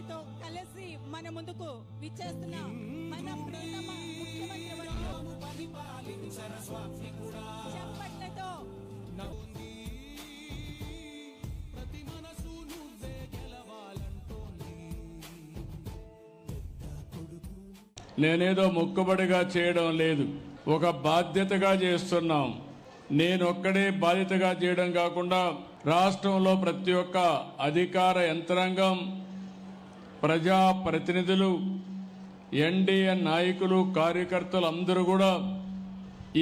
గారితో కలిసి మన ముందుకు విచ్చేస్తున్న మన ప్రియతమ ముఖ్యమంత్రి వర్యులు చప్పట్లతో నేనేదో మొక్కుబడిగా చేయడం లేదు, ఒక బాధ్యతగా చేస్తున్నాం. నేనొక్కడే బాధ్యతగా చేయడం కాకుండా రాష్ట్రంలో ప్రతి ఒక్క అధికార యంత్రాంగం, ప్రజా ప్రతినిధులు, ఎన్డీఏ నాయకులు, కార్యకర్తలు అందరూ కూడా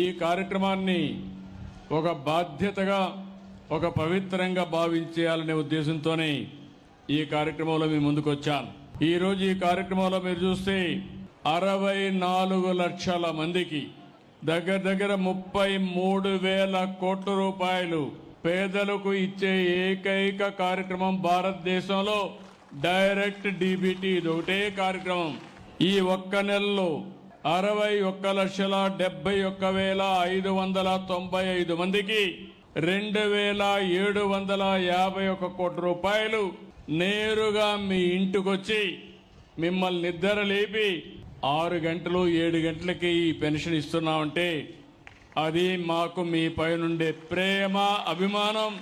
ఈ కార్యక్రమాన్ని ఒక బాధ్యతగా, ఒక పవిత్రంగా భావించేయాలనే ఉద్దేశంతోనే ఈ కార్యక్రమంలో మీ ముందుకు వచ్చాను. ఈరోజు ఈ కార్యక్రమంలో మీరు చూస్తే 64 లక్షల మందికి దగ్గర 33,000 కోట్ల రూపాయలు పేదలకు ఇచ్చే ఏకైక కార్యక్రమం భారతదేశంలో డైరెక్ట్ డీబీటీ. ఇది ఒకటే కార్యక్రమం. ఈ ఒక్క నెలలో 61,71,595 మందికి 2,751 కోట్ల రూపాయలు నేరుగా మీ ఇంటికొచ్చి మిమ్మల్ని నిద్ర లేపి 6 గంటలు 7 గంటలకి ఈ పెన్షన్ ఇస్తున్నామంటే అది మాకు మీ పైనుండే ప్రేమ, అభిమానం.